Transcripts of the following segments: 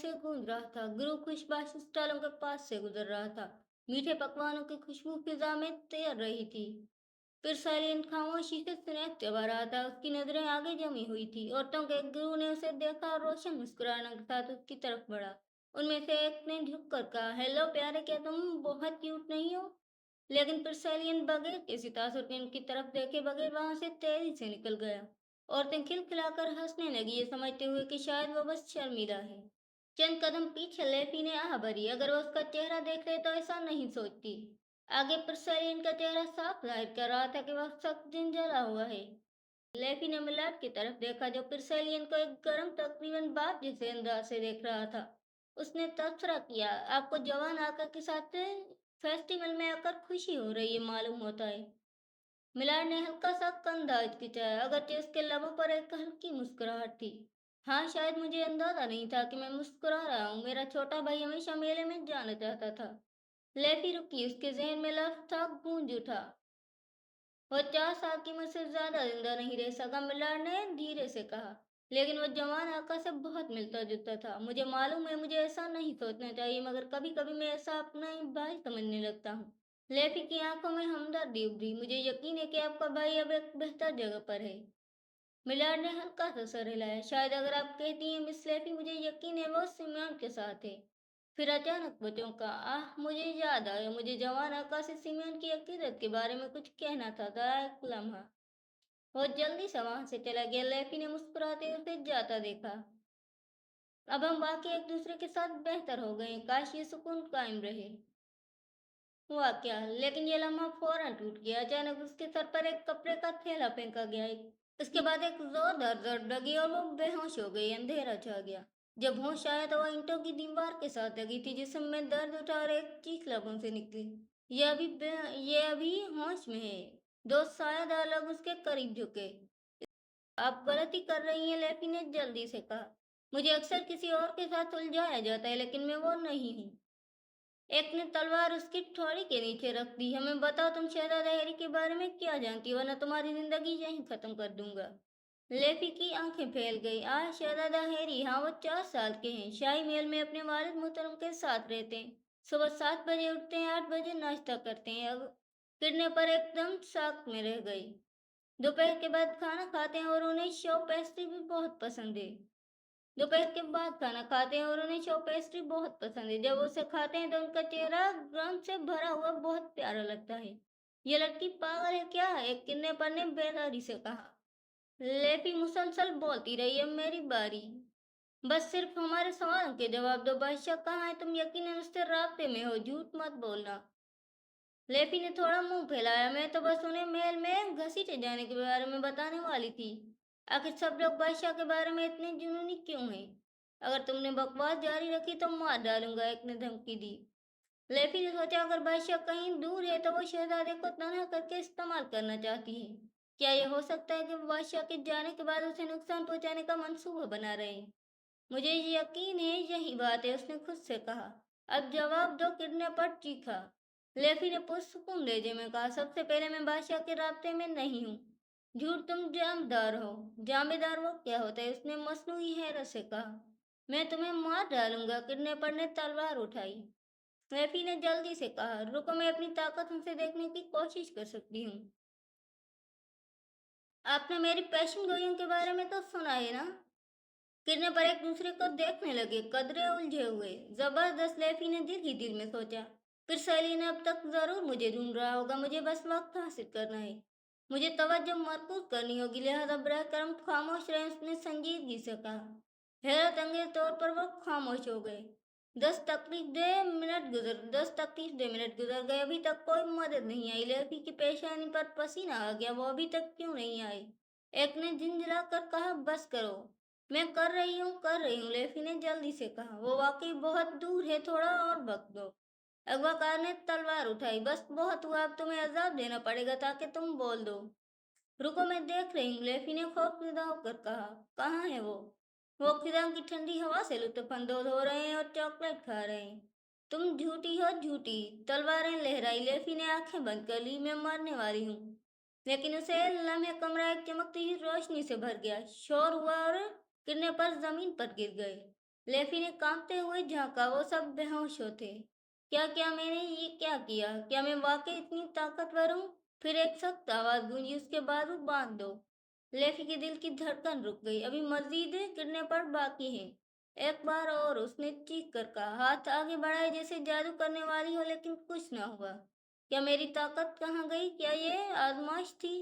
से गूंज रहा था। गुरु खुशबाश स्टॉलों के पास से गुजर रहा था। मीठे पकवानों की खुशबू फिजा में तैर रही थी। फिर साइलेंट खामोशी से स्नेह चबा रहा था। उसकी नजरें आगे जमी हुई थी। औरतों के गुरु ने उसे देखा और रोशन मुस्कुराने के साथ उसकी तरफ बढ़ा। उनमें से एक ने झुक कर कहा, हेलो प्यारे, क्या तुम बहुत क्यूट नहीं हो? लेकिन फिर सैलियन बगैर किसी तासुर के उनकी तरफ देखे बगैर वहां से तेजी से निकल गया। औरतें खिलखिलाकर हंसने लगी, ये समझते हुए कि शायद वो बस शर्मिला है। चंद कदम पीछे लेफी ने आह भरी, अगर वो उसका चेहरा देख ले तो ऐसा नहीं सोचती। आगे पर सैलियन का चेहरा साफ जाहिर कर रहा था कि वह सख्त दिन जला हुआ है। लेफी ने मिलाट की तरफ देखा, जो फिर सैलियन को एक गर्म, तकरीबन बाप जैसे अंदाज से देख रहा था। उसने तबसरा किया, आपको जवान आका के साथ फेस्टिवल में आकर खुशी हो रही है मालूम होता है। मिलार ने हल्का सा कंधा हिचकिचाया, अगरचे उसके लबों पर एक हल्की मुस्कुराहट थी। हाँ, शायद मुझे अंदाजा नहीं था कि मैं मुस्कुरा रहा हूँ। मेरा छोटा भाई हमेशा मेले में जाना चाहता था। लेफी रुकी, उसके जहन में लफ्ज था गूंज उठा, वो 4 साल की मुझसे ज्यादा जिंदा नहीं रह सका, मिलार ने धीरे से कहा। लेकिन वो जवान आका से बहुत मिलता जुलता था। मुझे मालूम है, मुझे ऐसा नहीं सोचना चाहिए, मगर कभी कभी मैं ऐसा अपना ही भाई समझने लगता हूँ। लेफी की आंखों में हमदर्दी उभरी, मुझे यकीन है कि आपका भाई अब एक बेहतर जगह पर है। मिलार ने हल्का सा सर हिलाया, शायद अगर आप कहती हैं मिस लेफी, मुझे यकीन है वो सिमरन के साथ है। फिर अचानक वो चौंका, आह, मुझे याद आया, मुझे जवान आका से सिमरन की अकीदत के बारे में कुछ कहना था। जरा एक लम्हा। बहुत जल्दी से वहां से चला गया। लेफी ने मुस्कुराते हुए उसे जाता देखा। अब हम वाकई एक दूसरे के साथ बेहतर हो गए, काश ये सुकून कायम रहे। हुआ क्या? लेकिन ये लम्हा फौरन टूट गया। अचानक उसके सर पर एक कपड़े का थैला फेंका गया। उसके बाद एक जोरदार दर्द लगी और वो बेहोश हो गई। अंधेरा छा गया। जब होश आया तो वह ईंटों की दीवार के साथ लगी थी, जिसमें में दर्द उठा और एक चीख लबों से निकली। ये अभी होश में है। दोस्त शायद अलग उसके करीब झुके। आप गलती कर रही हैं, लेफी ने जल्दी से कहा। मुझे अक्सर किसी और के साथ उलझाया जाता है, लेकिन मैं वो नहीं हूँ। एक ने तलवार उसकी ठोड़ी के नीचे रख दी। हमें बताओ, तुम शहजादा हैरी के बारे में क्या जानती हो, वरना तुम्हारी जिंदगी यहीं खत्म कर दूंगा। लेफी की आंखें फैल गई। शहजादा हैरी, हाँ, वो 4 साल के हैं। शाही महल में अपने वालिद मोहतरम के साथ रहते हैं। सुबह 7 बजे उठते हैं, 8 बजे नाश्ता करते हैं। अब गिरने पर एकदम शाक में रह गई। दोपहर के बाद खाना खाते हैं और उन्हें शो पेस्ट्री भी बहुत पसंद है। दोपहर के बाद खाना खाते हैं और उन्हें शो पेस्ट्री बहुत पसंद है। जब उसे खाते हैं तो उनका चेहरा गम से भरा हुआ बहुत प्यारा लगता है। ये लड़की पागल है क्या? एक किडनैपर ने बेदारी से कहा। लेफी मुसलसल बोलती रही, अब मेरी बारी। बस सिर्फ हमारे सवालों के जवाब दो। बादशाह कहाँ है? तुम यकीनन उससे रास्ते में हो, झूठ मत बोलना। लेफी ने थोड़ा मुंह फैलाया, मैं तो बस उन्हें महल में घसीटे जाने के बारे में बताने वाली थी। आखिर सब लोग बादशाह के बारे में इतने जुनूनी क्यों हैं? अगर तुमने बकवास जारी रखी तो मार डालूंगा, एक ने धमकी दी। लेफी ने सोचा, अगर बादशाह कहीं दूर है तो वो शहजादे को तनहा करके इस्तेमाल करना चाहती है। क्या यह हो सकता है कि वो बादशाह के जाने के बाद उसे नुकसान पहुंचाने का मंसूबा बना रहे हैं? मुझे यकीन है यही बात है, उसने खुद से कहा। अब जवाब दो, किडनैपर चीखा। लेफी ने पुरसुकून लहजे में कहा, सबसे पहले मैं बादशाह के रास्ते में नहीं हूँ। झूठ, तुम जामदार हो। जामेदार वो क्या होता है? उसने मसनूई हैरत से कहा। मैं तुम्हें मार डालूंगा, किडनैपर ने तलवार उठाई। लेफी ने जल्दी से कहा, रुको, मैं अपनी ताकत उनसे देखने की कोशिश कर सकती हूँ। आपने मेरी पेशन गोइयों के बारे में तो सुना है ना? गिरने पर एक दूसरे को देखने लगे, कदरे उलझे हुए। जबरदस्त, लेफी ने दिल ही दिल में सोचा। फिर सैली ने अब तक जरूर मुझे ढूंढ रहा होगा, मुझे बस वक्त हासिल करना है। मुझे तवज्जो मरकूज करनी होगी, लिहाजा बरए करम खामोश रहे, उसने संजीदगी से कहा। हैरत अंगेज तौर पर वो खामोश हो गए। 10 तकलीफ दे मिनट गुजर गए, अभी तक कोई मदद नहीं आई। लेफी की पेशानी पर पसीना आ गया, वो अभी तक क्यों नहीं आए? एक ने झिंझला कर कहा, बस करो। मैं कर रही हूँ, लेफी ने जल्दी से कहा। वो वाकई बहुत दूर है, थोड़ा और वक्त दो। अगवाकार ने तलवार उठाई, बस बहुत हुआ, अब तुम्हें अजाब देना पड़ेगा ताकि तुम बोल दो। रुको, मैं देख रही हूँ, लेफी ने खौफजदा होकर कहा। कहाँ है वो? वो खिदा की ठंडी हवा से लुत्फानंदोज हो रहे हैं और चॉकलेट खा रहे हैं। तुम झूठी हो, झूठी। तलवारें लहराई। लेफी ने आंखें बंद कर ली, मैं मरने वाली हूँ। लेकिन उसे लम्हे कमरा एक चमकती हुई रोशनी से भर गया। शोर हुआ और गिरने पर जमीन पर गिर गए। लेफी ने कांपते हुए झांका। वो सब बेहोश होते। क्या मैंने ये क्या किया? क्या मैं वाकई इतनी ताकतवर हूँ? फिर एक सख्त आवाज गूंजी, उसके बाजू बांध दो। लेफी के दिल की धड़कन रुक गई। अभी मजीद गिरने पर बाकी है। एक बार और उसने चीख कर कहा, हाथ आगे बढ़ाए जैसे जादू करने वाली हो, लेकिन कुछ न हुआ। क्या मेरी ताकत कहाँ गई? क्या ये आजमाइश थी?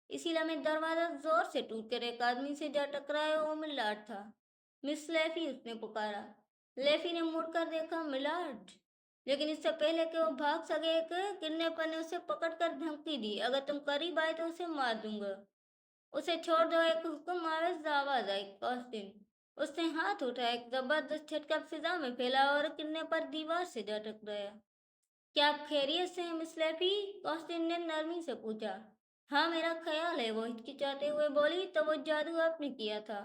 इसी लम्हे दरवाजा जोर से टूट कर एक आदमी से जा टकराया। वो मिलाड था। मिस लेफी, उसने पुकारा। लेफी ने मुड़कर देखा, मिलाड। लेकिन इससे पहले कि वो भाग सके, एक किडनैपर ने उसे पकड़कर धमकी दी, अगर तुम करीब आए तो उसे मार दूंगा। उसे छोड़ दो, एक हुक्म आवेज आवाज आई, कॉस्टिन। उसने हाथ उठाया, एक जबरदस्त झटका फिजा में फैला और किडनैपर दीवार से जा टकराया। क्या आप खैरियत से हैं मिस लेफी? कॉस्टिन ने नरमी से पूछा। हाँ, मेरा ख्याल है, वो हिचकिचाते हुए बोली। तो वो जादू आपने किया था?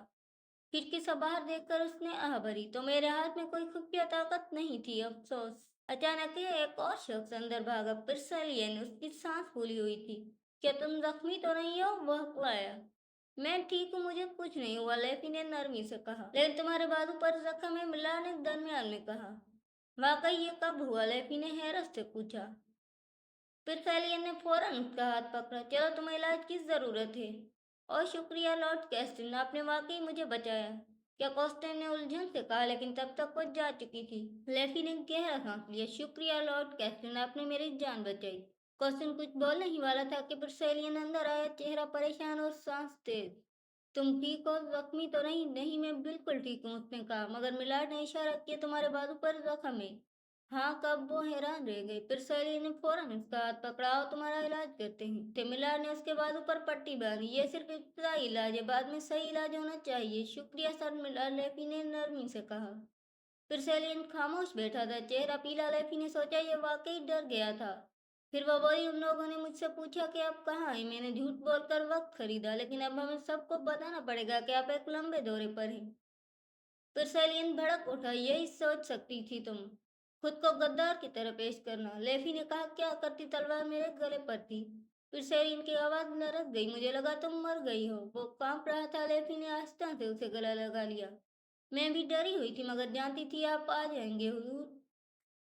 खिड़की से बाहर देखकर उसने आह भरी। तो मेरे हाथ में कोई खुफिया ताकत नहीं थी, अफसोस। अचानक ही एक और शख्स अंदर भागा, पिर्सलियन। उसकी सांस फूली हुई थी। क्या तुम जख्मी तो नहीं हो? वह हकलाया। मैं ठीक हूँ, मुझे कुछ नहीं हुआ, लेफी ने नरमी से कहा। लेकिन तुम्हारे बाजू पर जख्म है, मिला ने दरमियान में कहा। वाकई ये कब हुआ? लेफी ने हैरत से पूछा। पिरसैलियन ने फौरन उसका हाथ पकड़ा। चलो, तुम्हें इलाज की जरूरत है। और शुक्रिया लॉर्ड कैस्टन, आपने वाकई मुझे बचाया। क्या? कॉस्टन ने उलझन से कहा, लेकिन तब तक वो जा चुकी थी। लेफी ने गहरा सांस लिया। शुक्रिया लॉर्ड कैस्टन, आपने मेरी जान बचाई। कॉस्टन कुछ बोलने ही वाला था कि पिरसैलियन अंदर आया, चेहरा परेशान और सांस तेज। तुम ठीक हो? जख्मी तो नहीं? नहीं, मैं बिल्कुल ठीक हूँ, उसने कहा। मगर मिलाड ने इशारा किया, तुम्हारे बाजू पर जख्म है। हाँ, कब? वो हैरान रह गई। फिर सैली ने फौरन उसका हाथ पकड़ा। और तुम्हारा इलाज करते हैं। तिमिलार ने उसके बाजू पर पट्टी बांधी। ये सिर्फ इब्तदाई इलाज है, बाद में सही इलाज होना चाहिए। शुक्रिया सर, मिलार, लेफी ने नरमी से कहा। फिर सैलियन खामोश बैठा था, चेहरा पीला। लेफी ने सोचा ये वाकई डर गया था। फिर वो बोली, उन लोगों ने मुझसे पूछा कि आप कहाँ हैं। मैंने झूठ बोलकर वक्त खरीदा, लेकिन अब हमें सबको बताना पड़ेगा कि आप एक लंबे दौरे पर हैं। फिर सैलियन भड़क उठा। यही सोच सकती थी तुम, खुद को गद्दार की तरह पेश करना। लेफी ने कहा, क्या करती तलवार मेरे गले पर थी। फिर सैलियन की आवाज लरक गई। मुझे लगा तुम मर गई हो। वो कांप रहा था। लेफी ने आहिस्ता से उसे गला लगा लिया। मैं भी डरी हुई थी, मगर जानती थी आप आ जाएंगे हुजूर।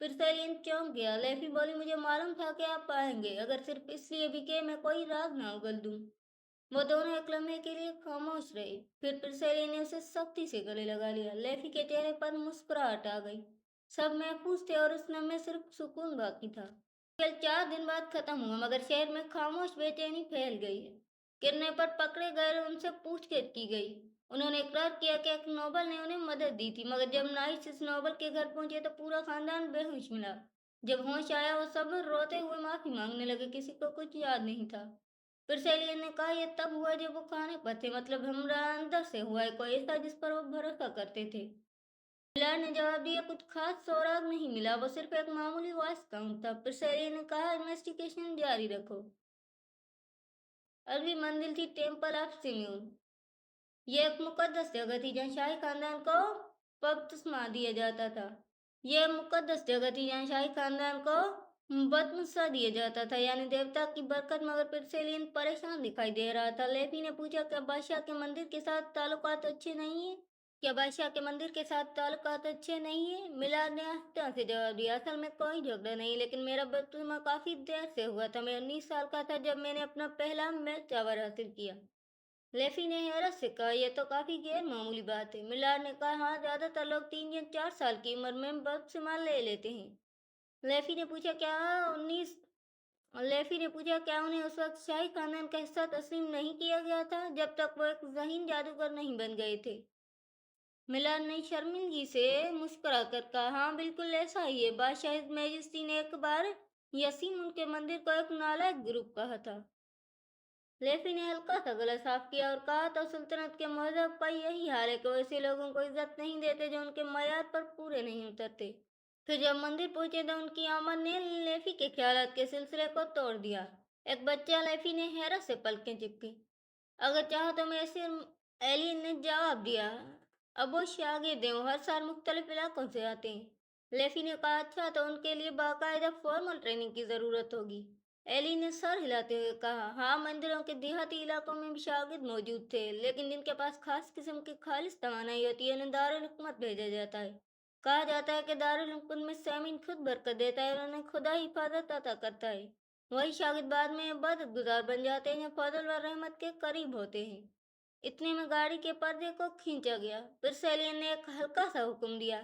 फिर सैलियन चौंक गया। लेफी बोली, मुझे मालूम था कि आप आएंगे, अगर सिर्फ इसलिए भी कि मैं कोई राज ना उगल दूं। वो दोनों एक लम्हे के लिए खामोश रहे। फिर पिरसैली ने उसे सख्ती से गले लगा लिया। लेफी के चेहरे पर मुस्कुराहट आ गई। सब महफूज थे और उस लम्हे सिर्फ सुकून बाकी था। खेल 4 दिन बाद खत्म हुआ, मगर शहर में खामोश बेचैनी फैल गई है। गिरने पर पकड़े गए और उनसे पूछताछ की गई। उन्होंने इकरार किया कि एक नोबल ने उन्हें मदद दी थी, मगर जब नाइट्स इस नोबल के घर पहुंचे तो पूरा खानदान बेहोश मिला। जब होश आया, वो सब रोते हुए माफी मांगने लगे। किसी को कुछ याद नहीं था। फिर सैलियन ने कहा, यह तब हुआ जब वो खाने पर थे, मतलब हमरा अंदर से हुआ है, कोई ऐसा जिस पर वो भरोसा करते थे। मिलार ने जवाब दिया, कुछ खास सौराग नहीं मिला, वो सिर्फ एक मामूली वॉइस काउंट था। फिर सैलियन ने कहा, इन्वेस्टिगेशन जारी रखो। अगली मंजिल थी टेम्पल ऑफ सिम्यून। ये एक मुकद्दस जगह थी जहाँ शाही खानदान को बपतिस्मा दिया जाता था। यह मुकद्दस जगह थी जहाँ शाही खानदान को बपतिस्मा दिया जाता था, यानी देवता की बरकत। मगर फिर सेलियन परेशान दिखाई दे रहा था। लेफी ने पूछा, क्या बादशाह के मंदिर के साथ ताल्लुकात अच्छे नहीं है? क्या बादशाह के मंदिर के साथ ताल्लुकात अच्छे नहीं है? मिलाद ने आस्था से जवाब दिया, असल में कोई झगड़ा नहीं, लेकिन मेरा बपतिस्मा काफी देर से हुआ था। मैं 19 साल का था जब मैंने अपना पहला मेल्क टावर हासिल किया। लेफी ने हैरत से कहा, यह तो काफी गैर मामूली बात है। मिलार ने कहा, हाँ, ज्यादातर लोग 3 या 4 साल की उम्र में बपतिस्मा ले लेते हैं। लेफी ने पूछा, क्या 19 लेफी ने पूछा, क्या उन्हें उस वक्त शाही खानदान का हिस्सा तस्लीम नहीं किया गया था, जब तक वो एक ज़हीन जादूगर नहीं बन गए थे? मिलार ने शर्मिंदगी से मुस्कुरा कर कहा, हाँ, बिल्कुल ऐसा ही है। बादशाह मैजेस्टी ने एक बार यसीम उनके मंदिर को एक नालायक ग्रुप कहा था। लेफी ने हल्का सा गला साफ किया और कहा, तो सल्तनत के मजहब का यही हाल है कि वैसे लोगों को इज्जत नहीं देते जो उनके मयार पर पूरे नहीं उतरते। फिर जब मंदिर पहुंचे तो उनकी आमद ने लेफी के ख्यालात के सिलसिले को तोड़ दिया। एक बच्चा, लेफी ने हैरत से पलकें चिपकी। अगर चाहो तो मैं ऐसे, एलियन ने जवाब दिया, अवश्य आगे दें, हर साल मुख्तलिफ इलाकों से आते हैं। लेफी ने कहा, अच्छा, तो उनके लिए बाकायदा फॉर्मल ट्रेनिंग की ज़रूरत होगी। एली ने सर हिलाते हुए कहा, हाँ, मंदिरों के देहाती इलाकों में भी शागिर्द मौजूद थे, लेकिन जिनके पास खास किस्म की खालिस तवानाई होती है उन्हें दारुल हुकूमत भेजा जाता है। कहा जाता है कि दारुल हुकूमत में सामीन खुद बरकत देता है और उन्हें खुदा हिफाजत अता करता है। वही शागिर्द बाद में इबादत गुजार बन जाते हैं, जो फजल व रहमत के करीब होते हैं। इतने में गाड़ी के पर्दे को खींचा गया। फिर सेलियन ने एक हल्का सा हुक्म दिया,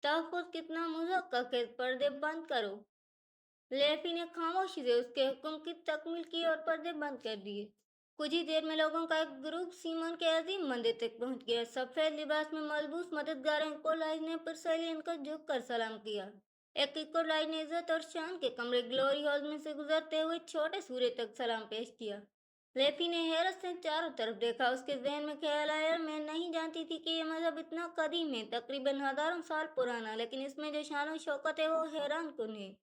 तहफ़्फ़ुज़ कितना मुज़क्कर के पर्दे बंद करो। लेफी ने खामोशी से उसके हुक्म की तकमील की और पर्दे बंद कर दिए। कुछ ही देर में लोगों का एक ग्रुप सीमोन के अजीम मंदिर तक पहुंच गया। सफेद लिबास में मलबूस मददगार इकोलाइज ने परसेलियन को झुक कर सलाम किया। एक इकोलाइज ने इज्जत और शान के कमरे ग्लोरी हॉल में से गुजरते हुए छोटे सूर्य तक सलाम पेश किया। लेफी ने हैरत से चारों तरफ देखा। उसके जहन में ख्याल आया, मैं नहीं जानती थी कि यह मजहब इतना कदीम है, तकरीबन हजारों साल पुराना, लेकिन इसमें जो शान शौकत है वो हैरान कुन है।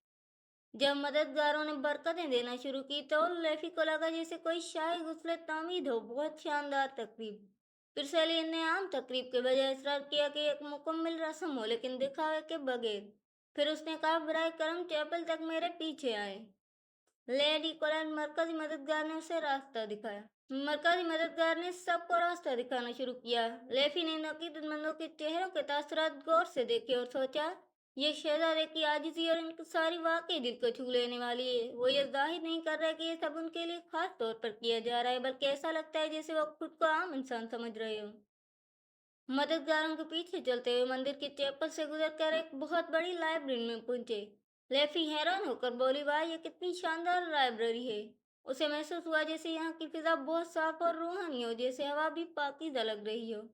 जब मददगारों ने बरकतें देना शुरू की तो लेफी को लगा जैसे कोई शाही गुस्ले तामीद हो, बहुत शानदार तकरीब। फिर सेलियन ने आम तकरीब के बजाय इसरार किया कि एक मुकम्मल रस्म हो, लेकिन दिखावे के बगैर। फिर उसने कहा, बराए करम चैपल तक मेरे पीछे आए। लेडी कोलन मरकजी मददगार ने उसे रास्ता दिखाया। मरकजी मददगार ने सबको रास्ता दिखाना शुरू किया। लेफी ने नकीदतमंदों के चेहरों के तासरात गौर से देखे और सोचा, ये शहजादे की आजिज़ी और इनकिसारी वाकई दिल को छू लेने वाली है। वो ये जाहिर नहीं कर रहे कि ये सब उनके लिए खास तौर पर किया जा रहा है, बल्कि ऐसा लगता है जैसे वो खुद को आम इंसान समझ रहे हो। मददगारों के पीछे चलते हुए मंदिर की चैपल से गुजरकर एक बहुत बड़ी लाइब्रेरी में पहुंचे। लेफी हैरान होकर बोली, वाह, ये कितनी शानदार लाइब्रेरी है। उसे महसूस हुआ जैसे यहाँ की फिजा बहुत साफ और रूहानी हो, जैसे हवा भी पाकीज़ा लग रही हो।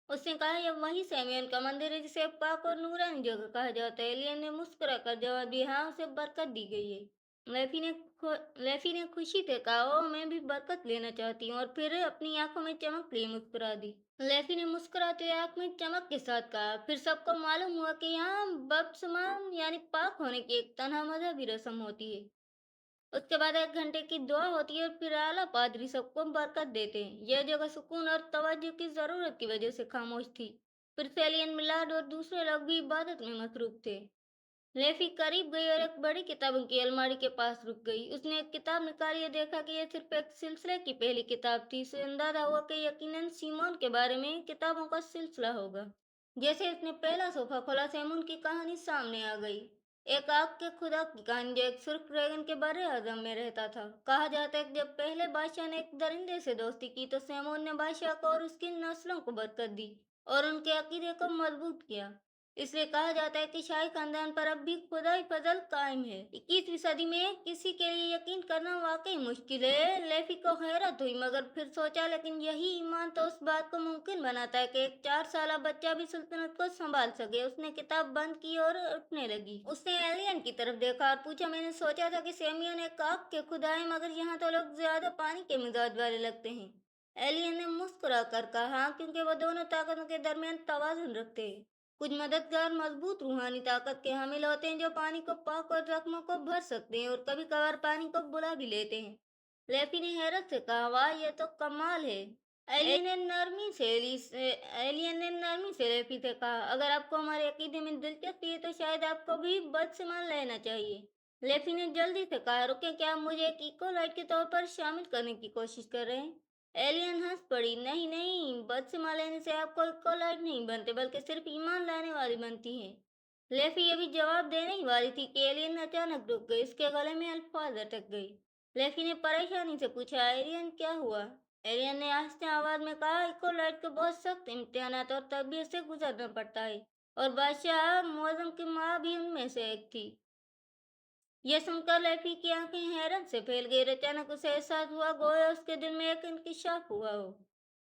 उसने कहा, यह वही सैमियन का मंदिर है जिसे पाक और नूरानी जगह कहा जाता है। एलियन ने मुस्कुरा कर जवाब दिया, हाँ, उसे बरकत दी गई है। लेफी ने खुशी से कहा, ओ, मैं भी बरकत लेना चाहती हूँ, और फिर अपनी आंखों में चमक लिए मुस्कुरा दी। लेफी ने मुस्कुराते हुए आंख में चमक के साथ कहा, फिर सबको मालूम हुआ कि यहाँ बपतिस्मा यानी पाक होने की एक तनहा मजहबी रस्म होती है। उसके बाद 1 घंटे की दुआ होती है और फिर आला पादरी सबको बरकत देते हैं। यह जगह सुकून और तवज्जो की जरूरत की वजह से खामोश थी। फिर सेलियन मिलाड और दूसरे लोग भी इबादत में मसरूफ थे। लेफी करीब गई और एक बड़ी किताबों की अलमारी के पास रुक गई। उसने एक किताब निकाली और देखा कि यह सिर्फ एक सिलसिले की पहली किताब थी। उसे अंदाजा हुआ कि यकीनन सीमोन के बारे में किताबों का सिलसिला होगा। जैसे उसने पहला सोफा खोला, सैमून की कहानी सामने आ गई। एक आग के खुदा की कहानी जो एक सुर्ख ड्रैगन के बड़े आजम में रहता था। कहा जाता है कि जब पहले बादशाह ने एक दरिंदे से दोस्ती की तो सैमून ने बादशाह को और उसकी नस्लों को बरकत दी और उनके अकीदे को मजबूत किया। इसलिए कहा जाता है कि शाही खानदान पर अब भी खुदाई फजल कायम है। 21वीं सदी में किसी के लिए यकीन करना वाकई मुश्किल है। लेफी को हैरत हुई, मगर फिर सोचा, लेकिन यही ईमान तो उस बात को मुमकिन बनाता है कि एक 4 साल बच्चा भी सल्तनत को संभाल सके। उसने किताब बंद की और उठने लगी। उसने एलियन की तरफ देखा और पूछा, मैंने सोचा था कि सेमियन एक आग के खुदा है, मगर यहाँ तो लोग ज्यादा पानी के मिजाज वाले लगते हैं। एलियन ने मुस्कुरा कर कहा, हाँ, क्योंकि वो दोनों ताकतों के दरमियान तवाजुन रखते हैं। कुछ मददगार मजबूत रूहानी ताकत के हामिल होते हैं जो पानी को पाक और जख्मों को भर सकते हैं और कभी कभार पानी को बुला भी लेते हैं। लेफी ने हैरत से कहा, वाह, यह तो कमाल है। एलियन ने नरमी से लेफी से कहा, अगर आपको हमारे अकीदे में दिलचस्पी है तो शायद आपको भी बदसमान लेना चाहिए। लेफी ने जल्दी से कहा, रुके, क्या आप मुझे एक इकोलाइट के तौर पर शामिल करने की कोशिश कर रहे हैं? एलियन हंस पड़ी, नहीं नहीं, बदसिमा लेने से आप कोई कोलाइट नहीं बनते, बल्कि सिर्फ ईमान लाने वाली बनती हैं। लेफी अभी जवाब देने ही वाली थी कि एलियन अचानक रुक गई। उसके गले में अल्फाज अटक गई। लेफी ने परेशानी से पूछा, एलियन, क्या हुआ? एलियन ने आहिस्ते आवाज में कहा, इकोलाइट को बहुत सख्त इम्तिहानात और तरबियत से गुजरना पड़ता है, और बादशाह मुअज्जम की माँ भी उनमें से एक थी। यह सुनकर लेफी की आंखें हैरत से फैल गई। अचानक उसे एहसास हुआ गोया उसके दिल में एक इंकिशाफ हुआ हो।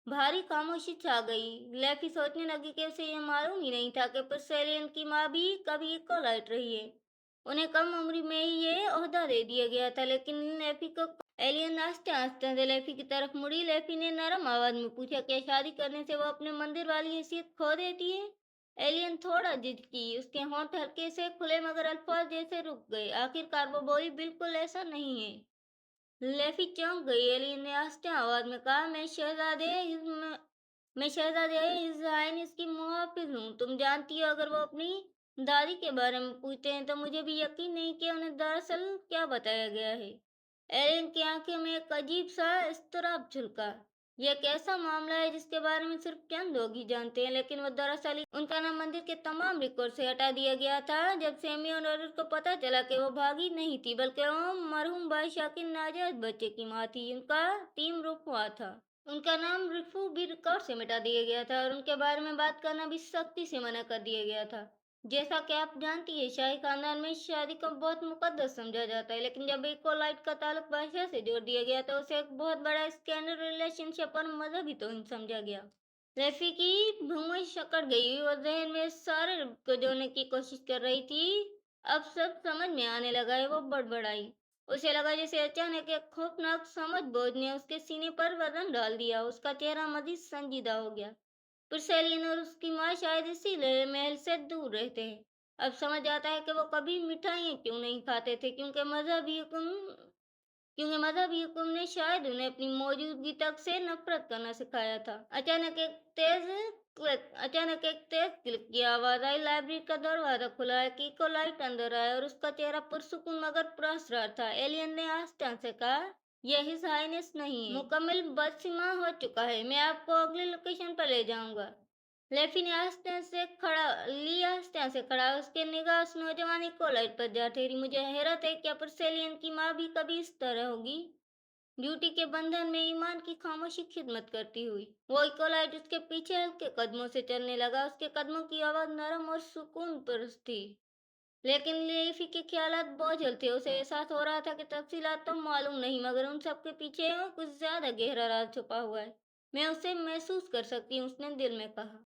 भारी खामोशी छा गई। लेफी सोचने लगी कि उसे यह मालूम ही नहीं था कि पुर्सेलियन की माँ भी कभी इकोलाइट रही है। उन्हें कम उम्र में ही ये ओहदा दे दिया गया था, लेकिन लेफी को एलियन आस्ते आस्ते से लेफी की तरफ मुड़ी। लेफी ने नरम आवाज में पूछा, क्या शादी करने से वो अपने मंदिर वाली हैसियत खो देती है? एलियन थोड़ा झिझकी। उसके होंठ हल्के से खुले, मगर अल्फाज जैसे रुक गए। आखिरकार वो बोली, बिल्कुल ऐसा नहीं है। लेफी चौंक गई। एलियन ने आस्ते आवाज में कहा, मैं शहजादे इज़हाइनिस की मुहाफिज हूँ। तुम जानती हो, अगर वो अपनी दादी के बारे में पूछते हैं तो मुझे भी यकीन नहीं कि उन्हें दरअसल क्या बताया गया है। एलन की आंखों में एक अजीब सा इस्तराब झलका। ये एक ऐसा मामला है जिसके बारे में सिर्फ चंद लोग ही जानते हैं, लेकिन वो दरअसल उनका नाम मंदिर के तमाम रिकॉर्ड से हटा दिया गया था। जब सैमी और अरुण को पता चला कि वो भागी नहीं थी, बल्कि वो मरहूम भाई शाकिर नाजायज बच्चे की माँ थी, उनका टीम रुक हुआ था। उनका नाम रिफू भी रिकॉर्ड से मिटा दिया गया था और उनके बारे में बात करना भी सख्ती से मना कर दिया गया था। जैसा कि आप जानती है, शाही खानदान में शादी को बहुत मुकद्दस समझा जाता है, लेकिन जब इकोलाइट का ताल्लुक बादशाह से जोड़ दिया गया तो उसे एक बहुत बड़ा स्कैंडल रिलेशनशिप और मजहबी तौहीन समझा गया। रफी की भौहें सकड़ गई और जहन में सारे को जोड़ने की कोशिश कर रही थी। अब सब समझ में आने लगा है, वो बड़बड़ाई। उसे लगा जैसे अचानक एक खौफनाक समझ बोझ ने उसके सीने पर वजन डाल दिया। उसका चेहरा मजीद संजीदा हो गया। पुरसैलिन और उसकी माँ शायद इसीलिए महल से दूर रहते हैं। अब समझ आता है कि वो कभी मिठाइयाँ क्यों नहीं खाते थे, क्योंकि मजहबी हुक्म ने शायद उन्हें अपनी मौजूदगी तक से नफरत करना सिखाया था। अचानक एक तेज क्लिक की आवाज आई। लाइब्रेरी का दरवाजा खुला है। कीको लाइट अंदर आया और उसका चेहरा पुरसुकून मगर पुरस्कार था। एलियन ने आस्था से कहा, यह हिज हाइनेस नहीं है, मुकम्मल बदसिमा हो चुका है, मैं आपको अगली लोकेशन पर ले जाऊंगा। लेफी ने आस्था से खड़ा, उसके निगाह उस नौजवान इकोलाइट पर जा ठहरी। मुझे हैरत है, क्या पुरसेलियन की माँ भी कभी इस तरह होगी? ड्यूटी के बंधन में ईमान की खामोशी खिदमत करती हुई वो इकोलाइट उसके पीछे हल्के कदमों से चलने लगा। उसके कदमों की आवाज नरम और सुकून पर थी, लेकिन लेफी के ख्यालात बोझल थे। उसे एहसास हो रहा था कि तफसीलात तो मालूम नहीं, मगर उन सब के पीछे कुछ ज्यादा गहरा राज छुपा हुआ है। मैं उसे महसूस कर सकती हूँ, उसने दिल में कहा।